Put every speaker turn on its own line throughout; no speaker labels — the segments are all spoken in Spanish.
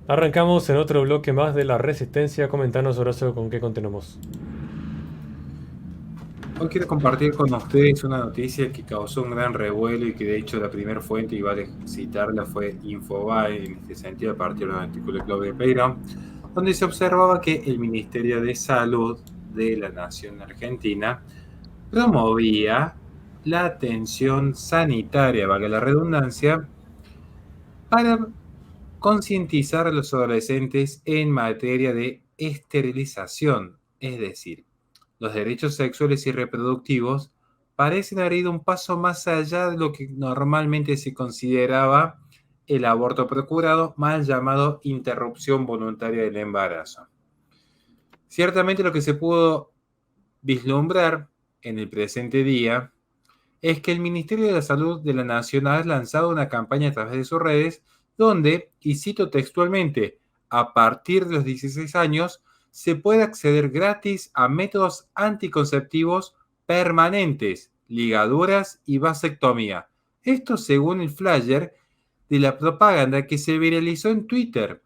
Arrancamos en otro bloque más de la resistencia. Comentanos, Horacio, con qué continuamos.
Hoy quiero compartir con ustedes una noticia que causó un gran revuelo y que de hecho la primera fuente, y vale citarla, fue Infobae, en este sentido a partir de un artículo de Claudia Peirón, donde se observaba que el Ministerio de Salud de la Nación Argentina promovía la atención sanitaria, valga la redundancia, para concientizar a los adolescentes en materia de esterilización, es decir, los derechos sexuales y reproductivos parecen haber ido un paso más allá de lo que normalmente se consideraba el aborto procurado, mal llamado interrupción voluntaria del embarazo. Ciertamente lo que se pudo vislumbrar en el presente día es que el Ministerio de la Salud de la Nación ha lanzado una campaña a través de sus redes donde, y cito textualmente, a partir de los 16 años se puede acceder gratis a métodos anticonceptivos permanentes, ligaduras y vasectomía. Esto según el flyer de la propaganda que se viralizó en Twitter.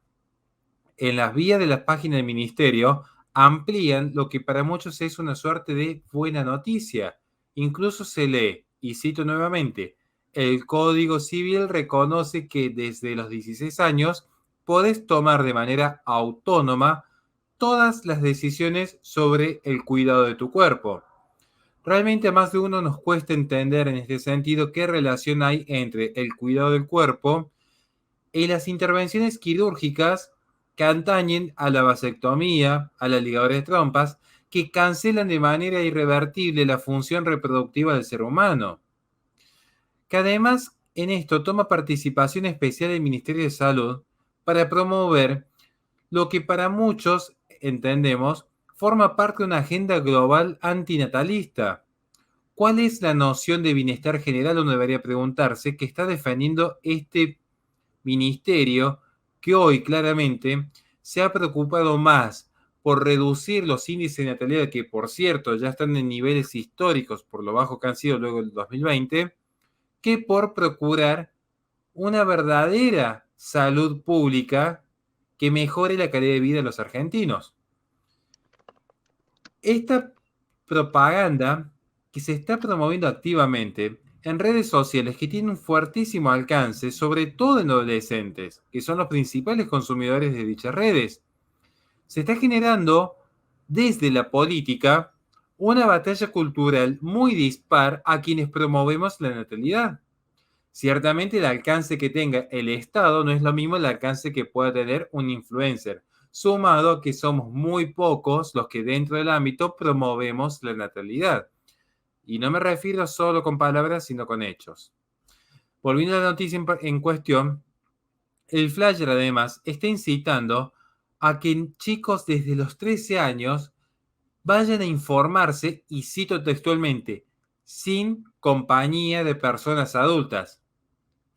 En las vías de la página del ministerio amplían lo que para muchos es una suerte de buena noticia. Incluso se lee, y cito nuevamente, el Código Civil reconoce que desde los 16 años podés tomar de manera autónoma todas las decisiones sobre el cuidado de tu cuerpo. Realmente a más de uno nos cuesta entender en este sentido qué relación hay entre el cuidado del cuerpo y las intervenciones quirúrgicas que atañen a la vasectomía, a la ligadura de trompas, que cancelan de manera irrevertible la función reproductiva del ser humano. Que además en esto toma participación especial el Ministerio de Salud para promover lo que para muchos, entendemos, forma parte de una agenda global antinatalista. ¿Cuál es la noción de bienestar general? Uno debería preguntarse que está defendiendo este ministerio que hoy claramente se ha preocupado más por reducir los índices de natalidad, que por cierto ya están en niveles históricos por lo bajo que han sido luego del 2020, que por procurar una verdadera salud pública que mejore la calidad de vida de los argentinos. Esta propaganda que se está promoviendo activamente en redes sociales que tienen un fuertísimo alcance, sobre todo en adolescentes, que son los principales consumidores de dichas redes. Se está generando desde la política una batalla cultural muy dispar a quienes promovemos la natalidad. Ciertamente el alcance que tenga el Estado no es lo mismo el alcance que pueda tener un influencer, sumado a que somos muy pocos los que dentro del ámbito promovemos la natalidad. Y no me refiero solo con palabras, sino con hechos. Volviendo a la noticia en cuestión, el flyer además está incitando a que chicos desde los 13 años vayan a informarse, y cito textualmente, sin compañía de personas adultas.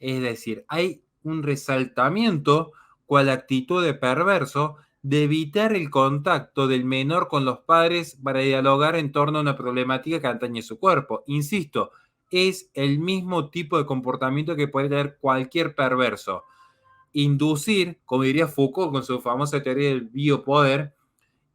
Es decir, hay un resaltamiento cual actitud de perverso de evitar el contacto del menor con los padres para dialogar en torno a una problemática que atañe su cuerpo. Insisto, es el mismo tipo de comportamiento que puede tener cualquier perverso. Inducir, como diría Foucault con su famosa teoría del biopoder,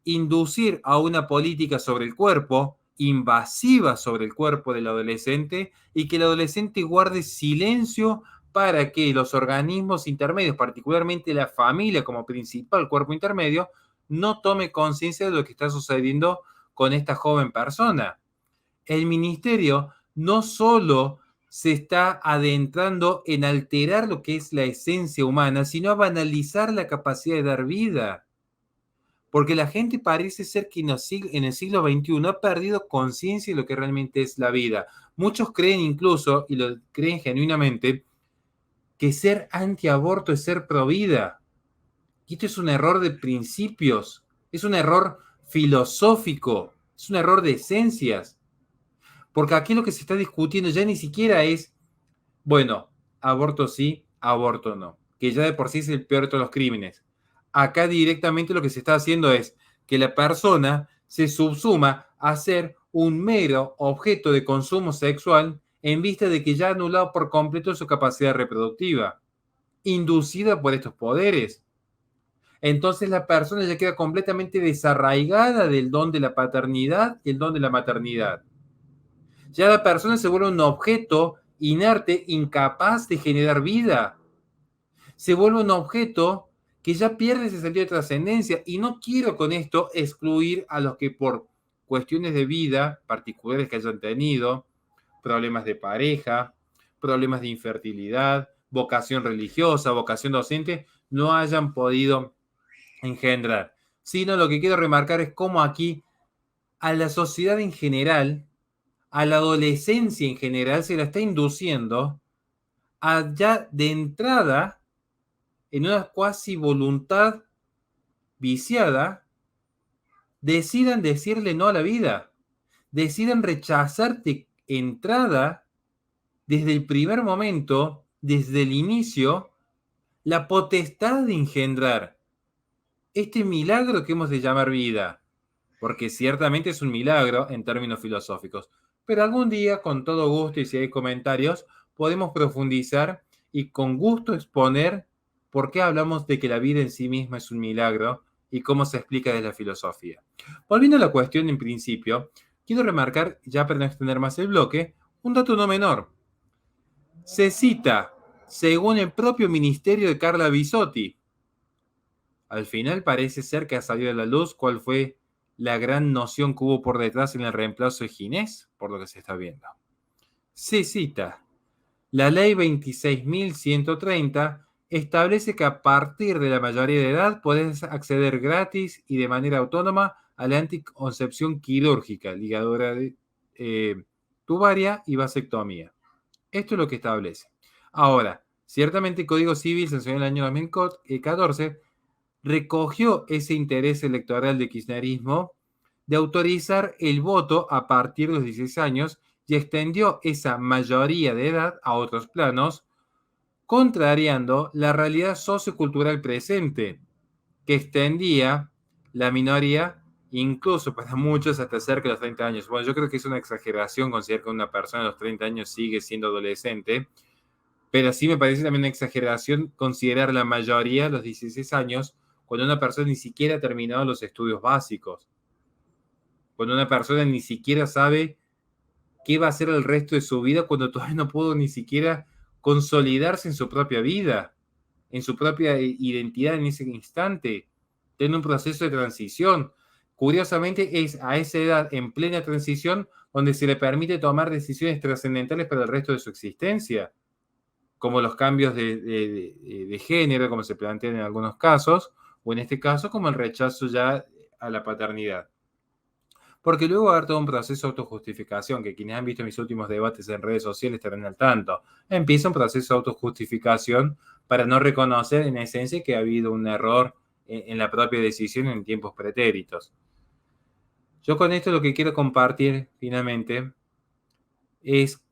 inducir a una política sobre el cuerpo, invasiva sobre el cuerpo del adolescente, y que el adolescente guarde silencio para que los organismos intermedios, particularmente la familia como principal cuerpo intermedio, no tome conciencia de lo que está sucediendo con esta joven persona. El ministerio no solo se está adentrando en alterar lo que es la esencia humana, sino a banalizar la capacidad de dar vida. Porque la gente parece ser que en el siglo XXI ha perdido conciencia de lo que realmente es la vida. Muchos creen incluso, y lo creen genuinamente, que ser antiaborto es ser pro vida. Y esto es un error de principios, es un error filosófico, es un error de esencias. Porque aquí lo que se está discutiendo ya ni siquiera es, bueno, aborto sí, aborto no, que ya de por sí es el peor de todos los crímenes. Acá directamente lo que se está haciendo es que la persona se subsuma a ser un mero objeto de consumo sexual en vista de que ya ha anulado por completo su capacidad reproductiva, inducida por estos poderes. Entonces la persona ya queda completamente desarraigada del don de la paternidad y el don de la maternidad. Ya la persona se vuelve un objeto inerte, incapaz de generar vida. Se vuelve un objeto que ya pierde ese sentido de trascendencia. Y no quiero con esto excluir a los que por cuestiones de vida particulares que hayan tenido, problemas de pareja, problemas de infertilidad, vocación religiosa, vocación docente, no hayan podido engendrar. Sino lo que quiero remarcar es cómo aquí a la sociedad en general, a la adolescencia en general, se la está induciendo a ya de entrada, en una cuasi voluntad viciada, decidan decirle no a la vida, decidan rechazar de entrada, desde el primer momento, desde el inicio, la potestad de engendrar este milagro que hemos de llamar vida, porque ciertamente es un milagro en términos filosóficos. Pero algún día, con todo gusto y si hay comentarios, podemos profundizar y con gusto exponer por qué hablamos de que la vida en sí misma es un milagro y cómo se explica desde la filosofía. Volviendo a la cuestión en principio, quiero remarcar, ya para no extender más el bloque, un dato no menor. Se cita, según el propio ministerio de Carla Bisotti, al final parece ser que ha salido a la luz cuál fue la gran noción que hubo por detrás en el reemplazo de Ginés, por lo que se está viendo. Se cita, la ley 26.130 establece que a partir de la mayoría de edad puedes acceder gratis y de manera autónoma a la anticoncepción quirúrgica, ligadura tubaria y vasectomía. Esto es lo que establece. Ahora, ciertamente el Código Civil, sancionado en el año 2014, recogió ese interés electoral del kirchnerismo de autorizar el voto a partir de los 16 años y extendió esa mayoría de edad a otros planos, contrariando la realidad sociocultural presente, que extendía la minoría incluso para muchos hasta cerca de los 30 años. Bueno, yo creo que es una exageración considerar que una persona a los 30 años sigue siendo adolescente, pero sí me parece también una exageración considerar la mayoría, los 16 años, cuando una persona ni siquiera ha terminado los estudios básicos, cuando una persona ni siquiera sabe qué va a hacer el resto de su vida, cuando todavía no pudo ni siquiera consolidarse en su propia vida, en su propia identidad en ese instante, tiene un proceso de transición. Curiosamente es a esa edad, en plena transición, donde se le permite tomar decisiones trascendentales para el resto de su existencia, como los cambios de género, como se plantean en algunos casos, o en este caso, como el rechazo ya a la paternidad. Porque luego va a haber todo un proceso de autojustificación, que quienes han visto mis últimos debates en redes sociales estarán al tanto. Empieza un proceso de autojustificación para no reconocer en esencia que ha habido un error en la propia decisión en tiempos pretéritos. Yo con esto lo que quiero compartir finalmente es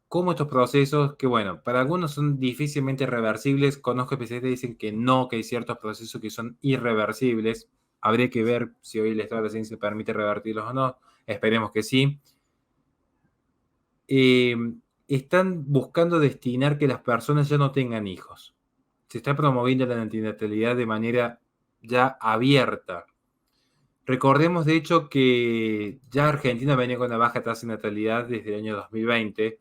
cómo estos procesos, que bueno, para algunos son difícilmente reversibles, conozco especialistas que dicen que no, que hay ciertos procesos que son irreversibles. Habría que ver si hoy el estado de la ciencia permite revertirlos o no. Esperemos que sí. Están buscando destinar que las personas ya no tengan hijos. Se está promoviendo la antinatalidad de manera ya abierta. Recordemos, de hecho, que ya Argentina venía con una baja tasa de natalidad desde el año 2020,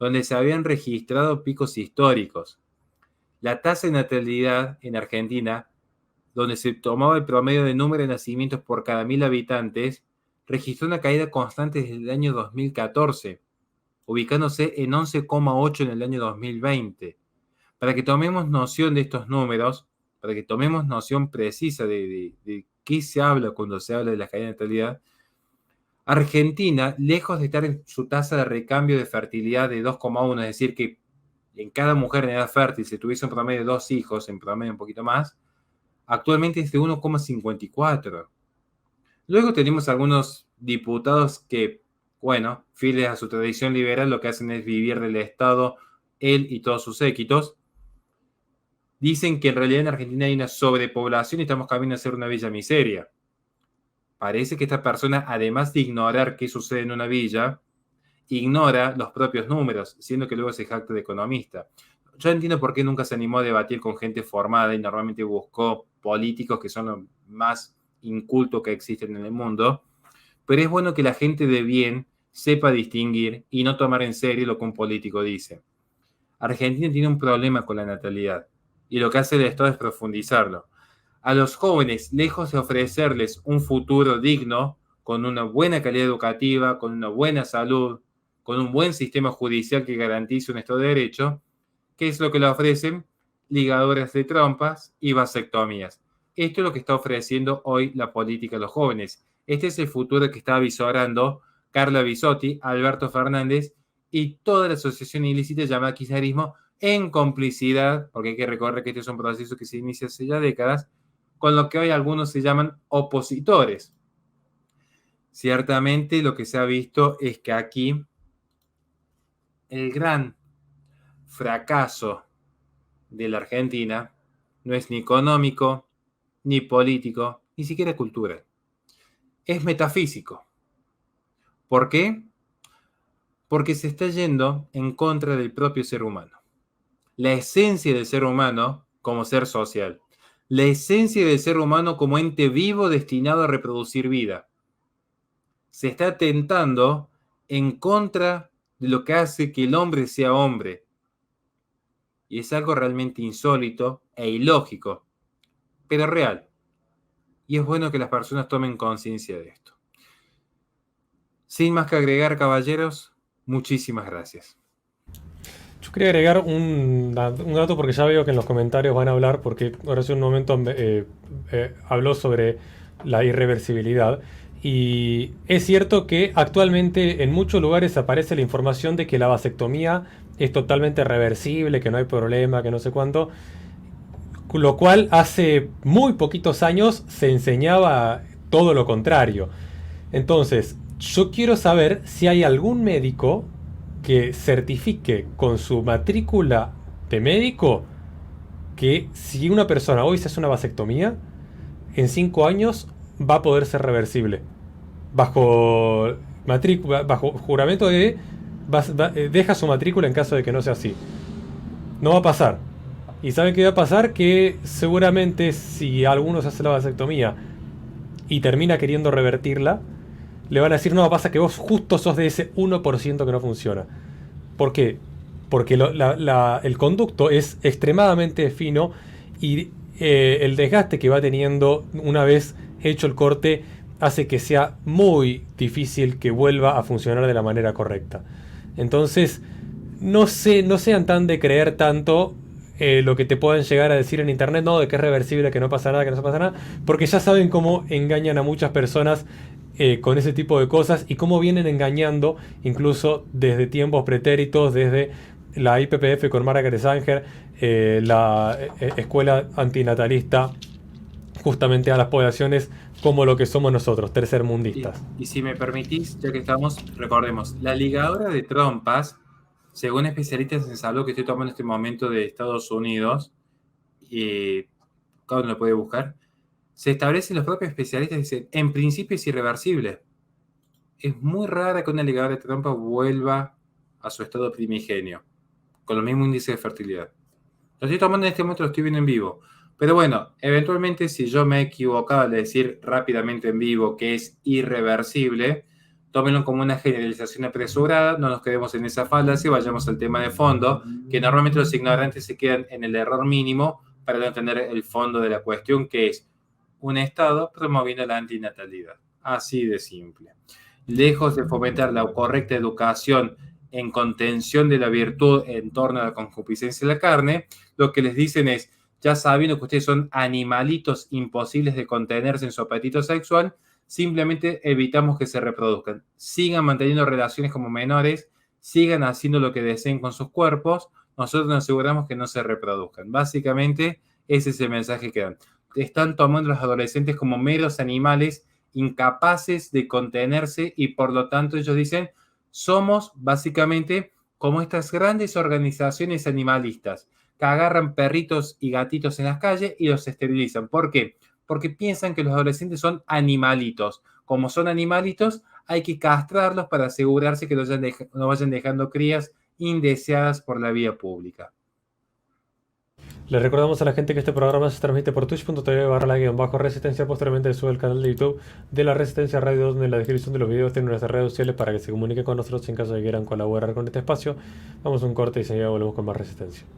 donde se habían registrado picos históricos. La tasa de natalidad en Argentina, donde se tomaba el promedio de número de nacimientos por cada 1.000 habitantes, registró una caída constante desde el año 2014, ubicándose en 11,8 en el año 2020. Para que tomemos noción de estos números, para que tomemos noción precisa de qué se habla cuando se habla de la caída de natalidad, Argentina, lejos de estar en su tasa de recambio de fertilidad de 2,1, es decir, que en cada mujer en edad fértil se tuviese un promedio de 2 hijos, en promedio un poquito más, actualmente es de 1,54. Luego tenemos algunos diputados que, bueno, fieles a su tradición liberal, lo que hacen es vivir del Estado, él y todos sus séquitos. Dicen que en realidad en Argentina hay una sobrepoblación y estamos camino a ser una villa miseria. Parece que esta persona, además de ignorar qué sucede en una villa, ignora los propios números, siendo que luego se jacta de economista. Yo entiendo por qué nunca se animó a debatir con gente formada y normalmente buscó políticos que son los más incultos que existen en el mundo, pero es bueno que la gente de bien sepa distinguir y no tomar en serio lo que un político dice. Argentina tiene un problema con la natalidad y lo que hace el Estado es profundizarlo. A los jóvenes, lejos de ofrecerles un futuro digno, con una buena calidad educativa, con una buena salud, con un buen sistema judicial que garantice un Estado de Derecho, ¿qué es lo que le ofrecen? Ligaduras de trompas y vasectomías. Esto es lo que está ofreciendo hoy la política a los jóvenes. Este es el futuro que está avisorando Carla Bisotti, Alberto Fernández y toda la asociación ilícita llamada kirchnerismo en complicidad, porque hay que recordar que este es un proceso que se inicia hace ya décadas, con lo que hoy algunos se llaman opositores. Ciertamente lo que se ha visto es que aquí el gran fracaso de la Argentina no es ni económico, ni político, ni siquiera cultural. Es metafísico. ¿Por qué? Porque se está yendo en contra del propio ser humano. La esencia del ser humano como ser social. La esencia del ser humano como ente vivo destinado a reproducir vida. Se está atentando en contra de lo que hace que el hombre sea hombre. Y es algo realmente insólito e ilógico, pero real. Y es bueno que las personas tomen conciencia de esto. Sin más que agregar, caballeros, muchísimas gracias.
Yo quería agregar un dato porque ya veo que en los comentarios van a hablar, porque ahora hace un momento habló sobre la irreversibilidad. Y es cierto que actualmente en muchos lugares aparece la información de que la vasectomía es totalmente reversible, que no hay problema, que no sé cuánto. Lo cual hace muy poquitos años se enseñaba todo lo contrario. Entonces, yo quiero saber si hay algún médico que certifique con su matrícula de médico que si una persona hoy se hace una vasectomía, en 5 años va a poder ser reversible. Bajo bajo juramento de deja su matrícula en caso de que no sea así. No va a pasar. ¿Y saben qué va a pasar? Que seguramente si alguno se hace la vasectomía y termina queriendo revertirla, le van a decir, no, pasa que vos justo sos de ese 1% que no funciona. ¿Por qué? Porque el conducto es extremadamente fino y el desgaste que va teniendo una vez hecho el corte hace que sea muy difícil que vuelva a funcionar de la manera correcta. Entonces, no sean tan de creer tanto lo que te puedan llegar a decir en internet, no, de que es reversible, que no pasa nada, que no se pasa nada, porque ya saben cómo engañan a muchas personas con ese tipo de cosas y cómo vienen engañando incluso desde tiempos pretéritos, desde la IPPF con Margaret Sanger, la escuela antinatalista, justamente a las poblaciones como lo que somos nosotros, tercermundistas.
Y si me permitís, ya que estamos, recordemos, la ligadura de trompas, según especialistas en salud que estoy tomando en este momento de Estados Unidos, cada uno lo puede buscar, se establecen los propios especialistas y dicen, en principio es irreversible. Es muy rara que una ligadura de trompa vuelva a su estado primigenio, con el mismo índice de fertilidad. Lo estoy tomando en este momento, lo estoy viendo en vivo. Pero bueno, eventualmente si yo me he equivocado al decir rápidamente en vivo que es irreversible, tómenlo como una generalización apresurada, no nos quedemos en esa falacia, vayamos al tema de fondo, que normalmente los ignorantes se quedan en el error mínimo para no entender el fondo de la cuestión, que es un Estado promoviendo la antinatalidad. Así de simple. Lejos de fomentar la correcta educación en contención de la virtud en torno a la concupiscencia de la carne, lo que les dicen es, ya sabiendo que ustedes son animalitos imposibles de contenerse en su apetito sexual, simplemente evitamos que se reproduzcan. Sigan manteniendo relaciones como menores, sigan haciendo lo que deseen con sus cuerpos, nosotros nos aseguramos que no se reproduzcan. Básicamente, ese es el mensaje que dan. Están tomando a los adolescentes como meros animales incapaces de contenerse y por lo tanto ellos dicen, somos básicamente como estas grandes organizaciones animalistas que agarran perritos y gatitos en las calles y los esterilizan. ¿Por qué? Porque piensan que los adolescentes son animalitos. Como son animalitos, hay que castrarlos para asegurarse que no vayan dejando crías indeseadas por la vía pública.
Le recordamos a la gente que este programa se transmite por twitch.tv/la-resistencia. Posteriormente se sube al canal de YouTube de la Resistencia Radio, donde en la descripción de los videos tienen nuestras redes sociales para que se comuniquen con nosotros en caso de que quieran colaborar con este espacio. Vamos a un corte y seguida volvemos con más Resistencia.